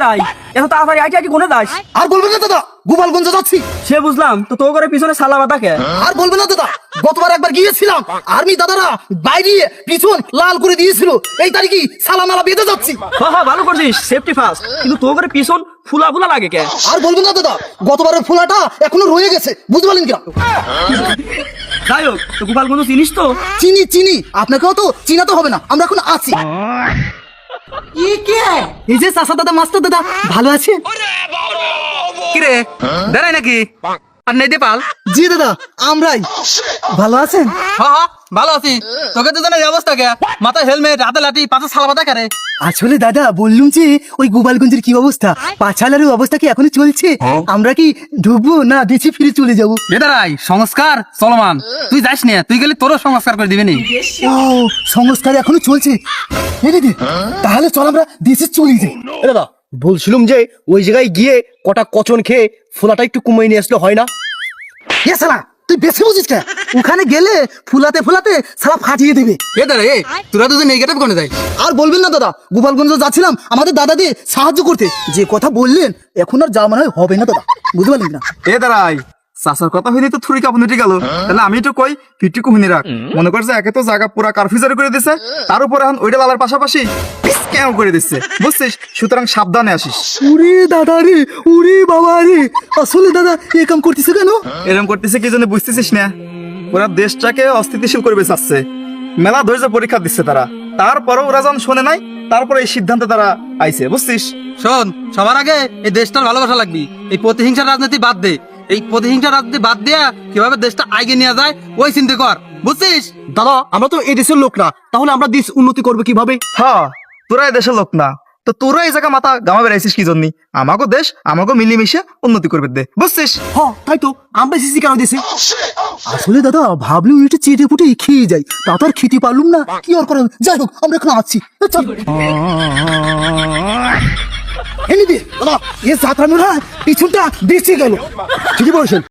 দাঁড়াই, এত তাড়াতাড়ি আইটি আইটি কোনে যাস? আর বলবেন না দাদা, গোপালগঞ্জ যাচ্ছি। সে বুঝলাম, তো তোর করে পিছনে সালা বাঁধা কে? আর বলবেন না দাদা, গতবার একবার গিয়েছিলাম, আর্মি দাদারা বাইরে পিছন লাল করে দিয়েছিল। এই তারিখে সালামালা বেঁধে যাচ্ছি। হ্যাঁ ভালো করছিস, সেফটি ফার্স্ট। কিন্তু তোর করে পিছন ফুলা ফুলা লাগে কে? আর বলবেন না দাদা, গতবারের ফোলাটা এখনো রয়ে গেছে, বুঝতে পারলেন কিনা? যাই হোক, তো গোপালগঞ্জ চিনিস তো? চিনি চিনি, আপনাকেও তো চিনাতে হবে না, আমরা এখন আছি। এই যে চাচা দাদা, মাস্টার দাদা, ভালো আছে? কিরে দাঁড়াই নাকি আর নেই দেপাল? জি দাদা, আমরাই। ভালো আছেন? হ্যাঁ ভালো আছি। তোকে তো জানার অবস্থা কে, মাথায় হেলমেট, হাতে লাঠি, পাশে সালা পাতা কারে? আসলে দাদা বললুম যে ওই গোপালগঞ্জের কি অবস্থা, পাছালার অবস্থা কি এখনো চলছে? আমরা কি ঢুকবো না দেশে ফিরে চলে যাবো? বেদারাই সংস্কার চলমান, তুই যাস না, তুই গেলে তোরও সংস্কার করে দিবে নি। ও, সংস্কার এখনো চলছে। এই দিদি, তাহলে চল আমরা দেশে চলে যাই। দাদা বলছিলাম যে ওই জায়গায় গিয়ে কটা কচন খেয়ে ফোলাটা একটু কমিয়ে নিয়ে আসলে হয় না? এ শালা, তুই বেশি বুঝিস কে? ওখানে গেলে ফুলাতে ফুলাতে শালা ফাটিয়ে দেবে। বেদারাই তোরা তো নেগেটিভ কোনে যাই? আর বলবেন না দাদা, গোপালগঞ্জ যাচ্ছিলাম আমাদের দাদা দিয়ে সাহায্য করতে, যে কথা বললেন এখন আর যাওয়া মনে হয় হবে না দাদা, বুঝতে পারলেন না? এ দাঁড়াই, চাচার কথা হইলে তো থুরি কাপন উঠে গেল। তাহলে আমি তো কই ফিরটি কুহিনী রাখ। মনে করছে একে তো জায়গা পুরা কারফিউ জারি করে দিছে, তার উপর এখন ওইটা লালার পাশাপাশি স্ক্যাম করে দিচ্ছে, বুঝছিস? সুতরাং সাবধানে আসিস। ওরে দাদা রে, ওরে বাবা রে, আসলে দাদা এ কাম করতেছে কেন? এরকম করতেছে কি জন্য বুঝতেছিস না? ওরা দেশটাকে অস্থিতিশীল করবে চাচ্ছে, মেলা ধৈর্য পরীক্ষা দিচ্ছে তারা। তারপরও ওরা যখন শোনে নাই, তারপরে এই সিদ্ধান্তে তারা আইছে, বুঝছিস? শোন, সবার আগে এই দেশটার ভালোবাসা লাগবি। এই প্রতিহিংসার রাজনীতি বাদ দে। এই প্রতিহিংসার রাজনীতি বাদ দিয়া কিভাবে দেশটা এগিয়ে নিয়ে যায় ওই চিন্তা কর, বুঝছিস? দাদা আমরা তো এই দেশের লোক না, তাহলে আমরা দেশ উন্নতি করবো কিভাবে? হ্যাঁ, তোরা এই দেশের লোক না, তো তোরা এই জায়গা মাথা গামা বেড়াইছিস কি জন্য? আমাকে দেশ আমাকে মিলিমিশে উন্নতি করবে দে, বুঝছিস? হ্যাঁ তাই তো, আমরা এসেছি কেন দেশে? আসলে দাদা ভাবলাম একটু চেটে পুটে খেয়ে যাই, তা তো আর খেতে পারলুম না, কি আর করার। যাই হোক, আমরা এখন আছি। চল এমনি দাদা, এ যাত্রা মনে হয় পিছনটা বেঁচে গেল। ঠিকই বলেছেন।